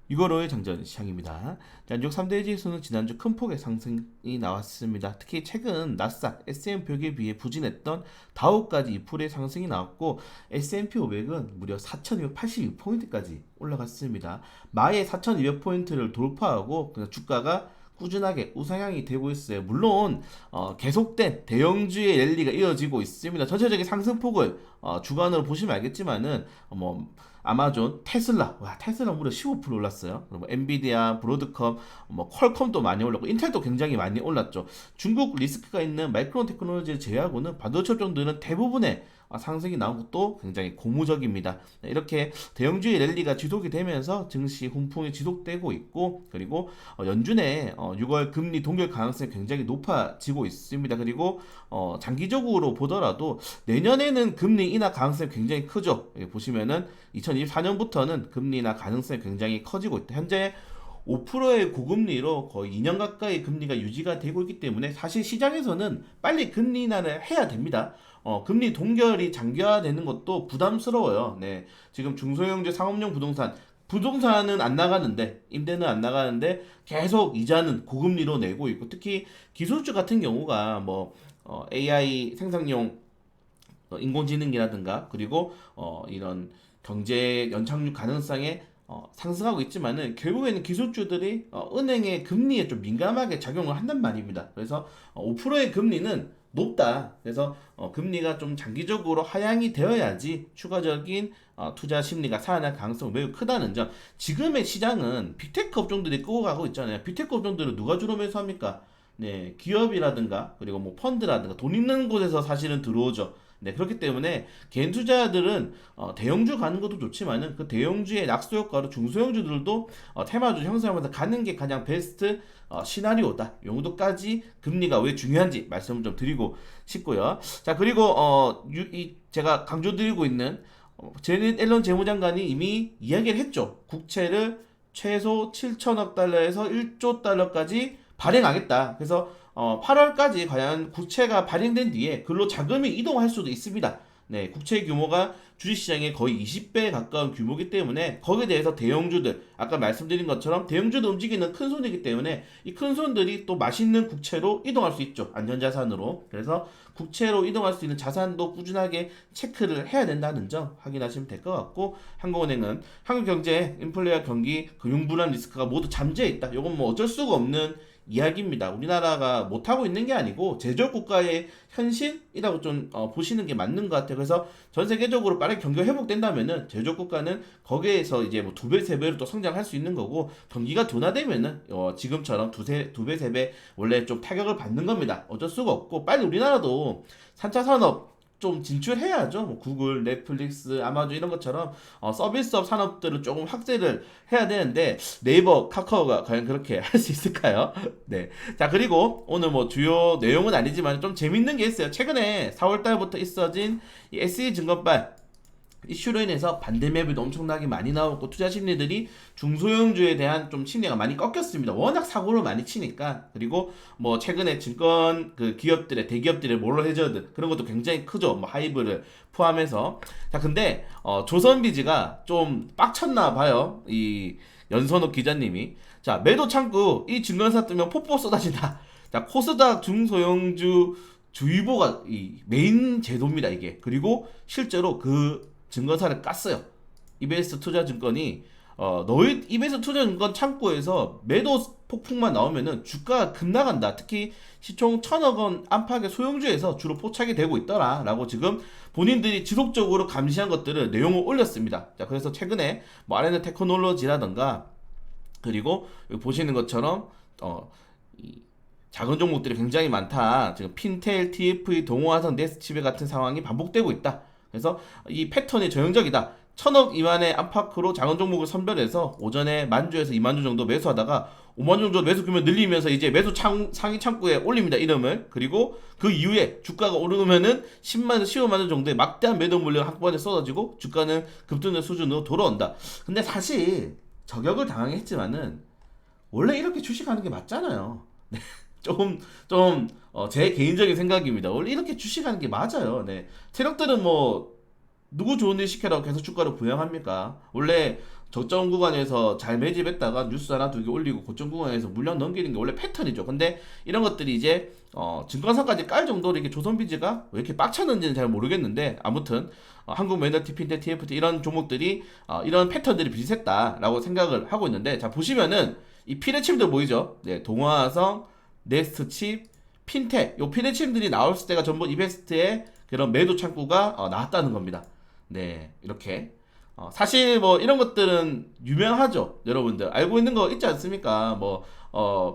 유가로의 장전 시장입니다. 안쪽 3대 지수는 지난주 큰 폭의 상승이 나왔습니다. 특히 최근 나스닥, S&P에 비해 부진했던 다우까지 2%의 상승이 나왔고 S&P 500은 무려 4,282포인트까지 올라갔습니다. 마의 4,200포인트를 돌파하고 그냥 주가가 꾸준하게 우상향이 되고 있어요. 물론 계속된 대형주의 랠리가 이어지고 있습니다. 전체적인 상승폭을 주간으로 보시면 알겠지만은 아마존, 테슬라, 와 테슬라 무려 15% 올랐어요. 그리고 엔비디아, 브로드컴, 퀄컴도 많이 올랐고 인텔도 굉장히 많이 올랐죠. 중국 리스크가 있는 마이크론 테크놀로지를 제외하고는 반도체 업종들은 대부분의 상승이 나온 것도 굉장히 고무적입니다. 이렇게 대형주의 랠리가 지속이 되면서 증시 훈풍이 지속되고 있고 그리고 연준의 6월 금리 동결 가능성이 굉장히 높아지고 있습니다. 그리고 장기적으로 보더라도 내년에는 금리 인하 가능성이 굉장히 크죠. 여기 보시면은 2024년부터는 금리 인하 가능성이 굉장히 커지고 있다. 현재 5%의 고금리로 거의 2년 가까이 금리가 유지가 되고 있기 때문에 사실 시장에서는 빨리 금리 인하를 해야 됩니다. 금리 동결이 장기화되는 것도 부담스러워요. 네, 지금 중소형주 상업용 부동산은 안 나가는데 임대는 안 나가는데 계속 이자는 고금리로 내고 있고 특히 기술주 같은 경우가 AI 생성용 인공지능이라든가 그리고 이런 경제 연착륙 가능성에 상승하고 있지만은 결국에는 기술주들이 은행의 금리에 좀 민감하게 작용을 한단 말입니다. 그래서 5%의 금리는 높다. 그래서 금리가 좀 장기적으로 하향이 되어야지 추가적인 투자 심리가 살아날 가능성이 매우 크다는 점. 지금의 시장은 빅테크 업종들이 끄고 가고 있잖아요. 빅테크 업종들을 누가 주로 매수합니까? 네, 기업이라든가 그리고 펀드라든가 돈 있는 곳에서 사실은 들어오죠. 네, 그렇기 때문에 개인 투자자들은 대형주 가는 것도 좋지만은 그 대형주의 낙수 효과로 중소형주들도 테마주 형성하면서 가는 게 가장 베스트 시나리오다. 이 정도까지 금리가 왜 중요한지 말씀을 좀 드리고 싶고요. 자, 그리고 제가 강조드리고 있는 제넷 앨런 재무장관이 이미 이야기를 했죠. 국채를 최소 7천억 달러에서 1조 달러까지 발행하겠다. 그래서 8월까지 과연 국채가 발행된 뒤에 글로 자금이 이동할 수도 있습니다. 네, 국채 규모가 주식시장의 거의 20배에 가까운 규모이기 때문에 거기에 대해서 대형주들, 아까 말씀드린 것처럼 대형주도 움직이는 큰 손이기 때문에 이 큰 손들이 또 맛있는 국채로 이동할 수 있죠. 안전자산으로. 그래서 국채로 이동할 수 있는 자산도 꾸준하게 체크를 해야 된다는 점 확인하시면 될 것 같고 한국은행은 한국 경제, 인플레와 경기, 금융불안 리스크가 모두 잠재해 있다. 이건 어쩔 수가 없는 이야기입니다. 우리나라가 못하고 있는 게 아니고 제조업 국가의 현실이라고 좀 보시는 게 맞는 것 같아요. 그래서 전 세계적으로 빠르게 경기가 회복된다면은 제조업 국가는 거기에서 이제 두 배, 세 배로 또 성장할 수 있는 거고 경기가 둔화되면은 지금처럼 두 배, 세 배 원래 좀 타격을 받는 겁니다. 어쩔 수가 없고 빨리 우리나라도 3차 산업 좀 진출해야죠. 구글, 넷플릭스, 아마존 이런 것처럼 서비스업 산업들을 조금 확대를 해야 되는데 네이버, 카카오가 과연 그렇게 할 수 있을까요? 네. 자, 그리고 오늘 주요 내용은 아니지만 좀 재밌는 게 있어요. 최근에 4월 달부터 있어진 이 SE 증권발 이슈로 인해서 반대 매물도 엄청나게 많이 나오고 투자 심리들이 중소형주에 대한 좀 심리가 많이 꺾였습니다. 워낙 사고를 많이 치니까 그리고 최근에 증권 그 기업들의 대기업들의 몰로 해저드 그런 것도 굉장히 크죠. 하이브를 포함해서 자 근데 조선비즈가 좀 빡쳤나 봐요. 이 연선호 기자님이 자 매도 창구 이 증권사 뜨면 폭포 쏟아진다. 자 코스닥 중소형주 주의보가 이 메인 제도입니다 이게. 그리고 실제로 그 증권사를 깠어요. 이베스트 투자증권이 너희 이베스트 투자증권 창구에서 매도 폭풍만 나오면은 주가가 급나간다. 특히 시총 1,000억 원 안팎의 소형주에서 주로 포착이 되고 있더라라고 지금 본인들이 지속적으로 감시한 것들을 내용을 올렸습니다. 자, 그래서 최근에 아레나 테크놀로지라던가 그리고 여기 보시는 것처럼 작은 종목들이 굉장히 많다. 지금 핀텔, TFE, 동호화성, 네스치베 같은 상황이 반복되고 있다. 그래서 이 패턴이 전형적이다. 1,000억 이만의 안팎으로 작은 종목을 선별해서 오전에 10,000주에서 20,000주 정도 매수하다가 50,000주 정도 매수 규모 늘리면서 이제 상위 창구에 올립니다. 이름을. 그리고 그 이후에 주가가 오르면은 10만원, 15만원 정도의 막대한 매도 물량 한번에 쏟아지고 주가는 급등의 수준으로 돌아온다. 근데 사실 저격을 당하겠지만은 원래 이렇게 주식하는 게 맞잖아요. 제 개인적인 생각입니다. 원래 이렇게 주식하는 게 맞아요. 네. 세력들은 누구 좋은 일 시켜라고 계속 주가를 부양합니까? 원래 저점 구간에서 잘 매집했다가 뉴스 하나 두 개 올리고 고점 구간에서 물량 넘기는 게 원래 패턴이죠. 근데 이런 것들이 이제 증권사까지 깔 정도로 이게 조선비즈가 왜 이렇게 빡쳤는지는 잘 모르겠는데 아무튼 한국 매너티, 핀테, TFT 이런 종목들이 이런 패턴들이 비슷했다라고 생각을 하고 있는데 자 보시면은 이 피레침들 보이죠? 네, 동화성, 넥스트칩, 핀테 요 피레침들이 나왔을 때가 전부 이베스트의 그런 매도 창구가 나왔다는 겁니다. 네, 이렇게. 사실 뭐 이런 것들은 유명하죠. 여러분들 알고 있는 거 있지 않습니까? 뭐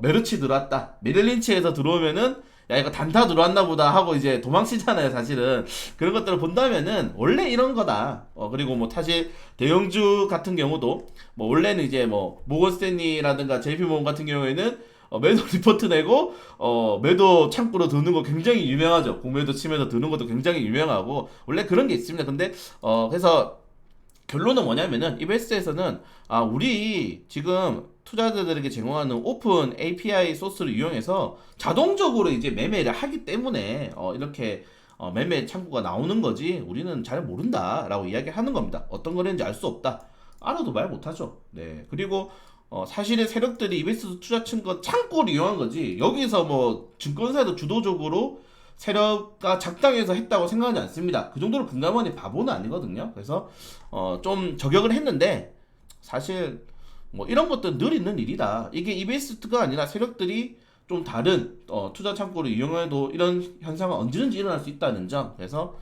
메르치 들어왔다. 메릴린치에서 들어오면은 야 이거 단타 들어왔나 보다 하고 이제 도망치잖아요. 사실은 그런 것들을 본다면은 원래 이런 거다. 그리고 뭐 사실 대형주 같은 경우도 뭐 원래는 이제 뭐 모건스탠리라든가 JP모건 같은 경우에는 매도 리포트 내고 매도 창구로 드는 거 굉장히 유명하죠. 공매도 치면서 드는 것도 굉장히 유명하고 원래 그런 게 있습니다. 근데 그래서 결론은 뭐냐면은 이베스트에서는 우리 지금 투자자들에게 제공하는 오픈 API 소스를 이용해서 자동적으로 이제 매매를 하기 때문에 이렇게 매매 창구가 나오는 거지 우리는 잘 모른다라고 이야기하는 겁니다. 어떤 거랬는지 알 수 없다. 알아도 말 못하죠. 네. 그리고 사실의 세력들이 이베스트 투자증권 창구를 이용한 거지 여기서 뭐 증권사도 주도적으로 세력가 작당해서 했다고 생각하지 않습니다. 그 정도로 금감원이 바보는 아니거든요. 그래서 좀 저격을 했는데 사실 뭐 이런 것들은 늘 있는 일이다. 이게 이베스트가 아니라 세력들이 좀 다른 투자 창구를 이용해도 이런 현상은 언제든지 일어날 수 있다는 점. 그래서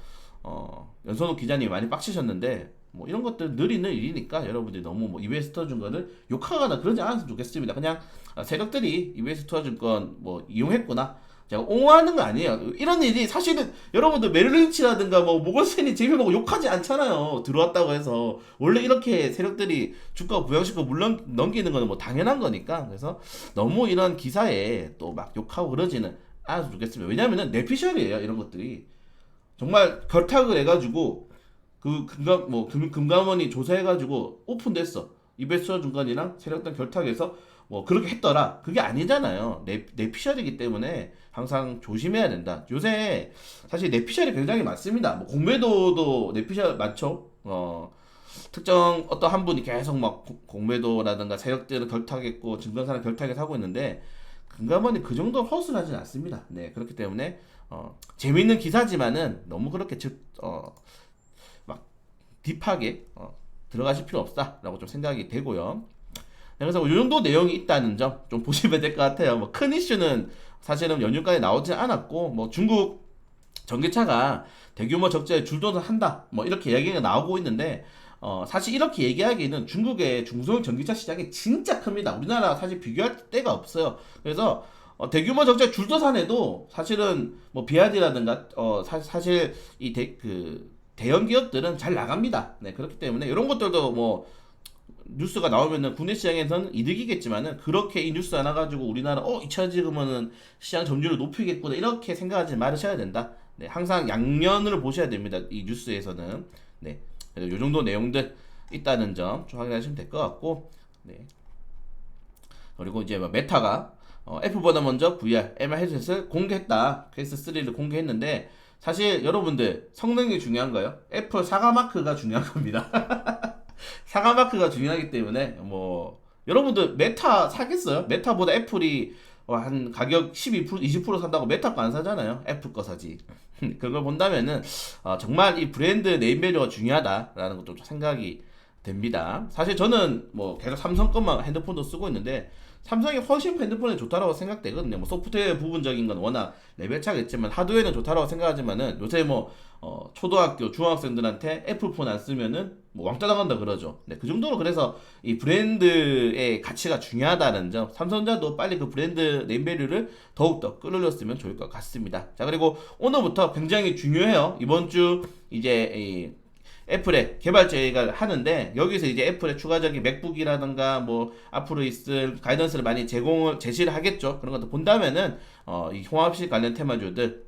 연선욱 기자님이 많이 빡치셨는데 뭐 이런 것들 늘 있는 일이니까 여러분들이 너무 뭐 이베스트 투자증권을 욕하거나 그러지 않았으면 좋겠습니다. 그냥 세력들이 이베스트 투자증권 뭐 이용했구나. 제가 옹호하는 거 아니에요. 이런 일이 사실은 여러분들 메릴린치라든가 뭐 모건스탠리 제비보고 욕하지 않잖아요. 들어왔다고 해서 원래 이렇게 세력들이 주가 부양시키고 물론 넘기는 거는 뭐 당연한 거니까 그래서 너무 이런 기사에 또 막 욕하고 그러지는 않았으면 좋겠습니다. 왜냐면은 내피셜이에요. 이런 것들이 정말 결탁을 해가지고 그 금감원이 조사해가지고 오픈됐어. 이베스터 중간이랑 세력단 결탁해서 뭐 그렇게 했더라. 그게 아니잖아요. 내피셜이기 때문에 항상 조심해야 된다. 요새 사실 내피셜이 굉장히 많습니다. 뭐 공매도도 내피셜 많죠. 특정 어떤 한 분이 계속 막 공매도라든가 세력들을 결탁했고 증권사를 결탁해서 하고 있는데 금감원이 그 정도 허술을 하진 않습니다. 네, 그렇기 때문에 재미있는 기사지만은 너무 그렇게 막 딥하게 들어가실 필요 없다라고 좀 생각이 되고요. 그래서 이 정도 내용이 있다는 점 좀 보시면 될 것 같아요. 뭐 큰 이슈는 사실은 연휴까지 나오지 않았고 뭐 중국 전기차가 대규모 적자에 줄도전한다 뭐 이렇게 이야기가 나오고 있는데 사실 이렇게 얘기하기에는 중국의 중소형 전기차 시장이 진짜 큽니다. 우리나라 사실 비교할 데가 없어요. 그래서 대규모 적자 줄도산에도 사실은 뭐 비아디라든가 사실 이 대형 기업들은 잘 나갑니다. 네, 그렇기 때문에 이런 것들도 뭐 뉴스가 나오면은 국내 시장에서는 이득이겠지만은 그렇게 이 뉴스 하나 가지고 우리나라 이차지금은 시장 점유율을 높이겠구나 이렇게 생각하지 말으셔야 된다. 네, 항상 양면을 보셔야 됩니다. 이 뉴스에서는 네, 요 정도 내용들 있다는 점 좀 확인하시면 될 것 같고 네. 그리고 이제 뭐 메타가 애플보다 먼저 VR, MR 헤드셋을 공개했다. PS3를 공개했는데 사실 여러분들 성능이 중요한가요? 애플 사과 마크가 중요한 겁니다. 사과 마크가 중요하기 때문에 뭐 여러분들 메타 사겠어요? 메타보다 애플이 한 가격 12% 20% 산다고 메타 거 안 사잖아요. 애플 거 사지. 그걸 본다면은 정말 이 브랜드 네임밸류가 중요하다라는 것도 생각이 됩니다. 사실 저는 뭐 계속 삼성 것만 핸드폰도 쓰고 있는데 삼성이 훨씬 핸드폰이 좋다라고 생각되거든요. 뭐 소프트웨어 부분적인 건 워낙 레벨 차가 있지만 하드웨어는 좋다라고 생각하지만은 요새 뭐 초등학교 중학생들한테 애플폰 안 쓰면은 뭐 왕따 당한다 그러죠. 네, 그 정도로 그래서 이 브랜드의 가치가 중요하다는 점, 삼성전자도 빨리 그 브랜드 네임밸류를 더욱더 끌어올렸으면 좋을 것 같습니다. 자, 그리고 오늘부터 굉장히 중요해요. 이번 주 이제 이 애플의 개발자가 하는데 여기서 이제 애플의 추가적인 맥북이라든가 뭐 앞으로 있을 가이던스를 많이 제시를 하겠죠. 그런 것도 본다면은 이 통합식 관련 테마주들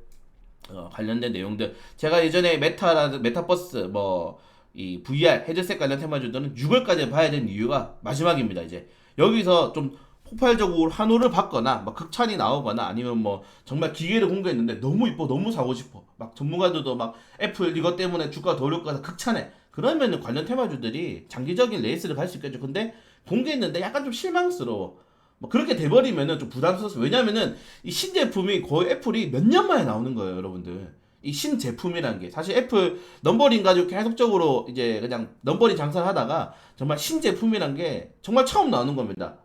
관련된 내용들 제가 예전에 메타버스 뭐 이 VR 헤드셋 관련 테마주들은 6월까지 봐야 되는 이유가 마지막입니다. 이제 여기서 좀 폭발적으로 환호를 받거나 막 극찬이 나오거나 아니면 뭐 정말 기계를 공개했는데 너무 이뻐 너무 사고 싶어 막 전문가들도 막 애플 이것 때문에 주가 더 오를 거다 극찬해 그러면은 관련 테마주들이 장기적인 레이스를 갈 수 있겠죠. 근데 공개했는데 약간 좀 실망스러워. 뭐 그렇게 돼버리면은 좀 부담스러워. 왜냐면은 이 신제품이 거의 애플이 몇 년 만에 나오는 거예요, 여러분들. 이 신제품이라는 게 사실 애플 넘버링 가지고 계속적으로 이제 그냥 넘버링 장사를 하다가 정말 신제품이란 게 정말 처음 나오는 겁니다.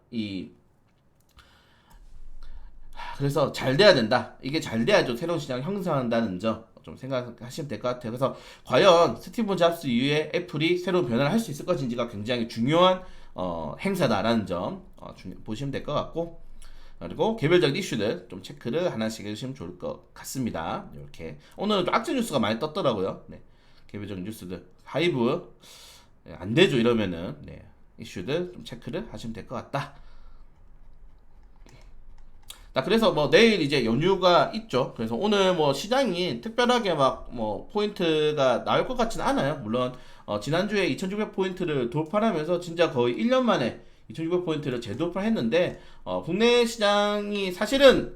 그래서 잘 돼야 된다. 이게 잘 돼야죠. 새로운 시장을 형성한다는 점 좀 생각하시면 될 것 같아요. 그래서 과연 스티브 잡스 이후에 애플이 새로운 변화를 할 수 있을 것인지가 굉장히 중요한 행사다라는 점 보시면 될 것 같고 그리고 개별적인 이슈들 좀 체크를 하나씩 해주시면 좋을 것 같습니다. 이렇게 오늘은 좀 악재 뉴스가 많이 떴더라고요. 네. 개별적인 뉴스들 하이브 안 되죠 이러면은 네. 이슈들 좀 체크를 하시면 될 것 같다. 자, 그래서 뭐 내일 이제 연휴가 있죠. 그래서 오늘 뭐 시장이 특별하게 막 뭐 포인트가 나올 것 같지는 않아요. 물론 지난주에 2600포인트를 돌파하면서 진짜 거의 1년 만에 2600포인트를 재돌파를 했는데 국내 시장이 사실은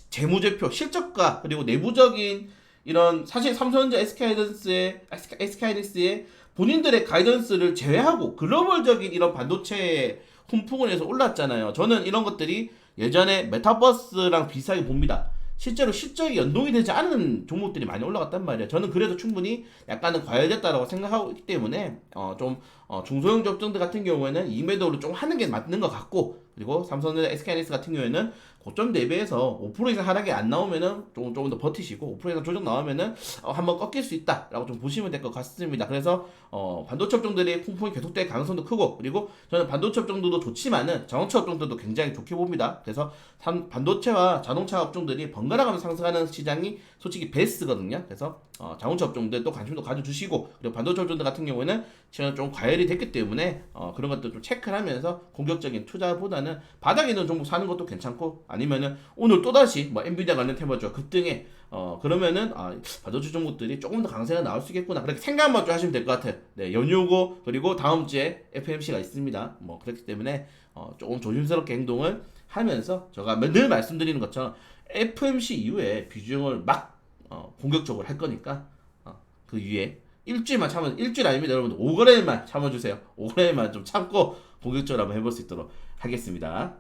재무제표, 실적과 그리고 내부적인 이런 사실 삼성전자, SK하이닉스의 본인들의 가이던스를 제외하고 글로벌적인 이런 반도체에 훈풍을 해서 올랐잖아요. 저는 이런 것들이 예전에 메타버스랑 비슷하게 봅니다. 실제로 실적이 연동이 되지 않은 종목들이 많이 올라갔단 말이에요. 저는 그래도 충분히 약간은 과열됐다라고 생각하고 있기 때문에 좀 중소형 접종들 같은 경우에는 이매도를 좀 하는 게 맞는 것 같고 그리고 삼성전자, SK하이닉스 같은 경우에는 고점 대비해서 5% 이상 하락이 안 나오면은 조금 더 버티시고 5% 이상 조정 나오면은 한번 꺾일 수 있다라고 좀 보시면 될 것 같습니다. 그래서 반도체 업종들이 풍풍이 계속될 가능성도 크고 그리고 저는 반도체 업종들도 좋지만은 자동차 업종들도 굉장히 좋게 봅니다. 그래서 반도체와 자동차 업종들이 번갈아가면서 상승하는 시장이 솔직히 베스트거든요. 그래서 자동차 업종들 또 관심도 가져주시고 그리고 반도체 업종들 같은 경우에는 지금 좀 과열이 됐기 때문에 그런 것도 좀 체크를 하면서 공격적인 투자보다는 바닥에 있는 종목 사는 것도 괜찮고 아니면은 오늘 또다시 뭐 엔비디아 관련 테마주가 급등해 그러면은 반도체 종목들이 조금 더 강세가 나올 수 있겠구나 그렇게 생각만 좀 하시면 될 것 같아요. 네, 연휴고 그리고 다음 주에 FMC가 있습니다. 뭐 그렇기 때문에 조금 조심스럽게 행동을 하면서 제가 늘 말씀드리는 것처럼 FMC 이후에 비중을 막 공격적으로 할 거니까 그 위에 일주일만 참아 일주일 아닙니다 여러분들 5거래일만 참아주세요. 5거래일만 좀 참고 공격적으로 한번 해볼 수 있도록 하겠습니다.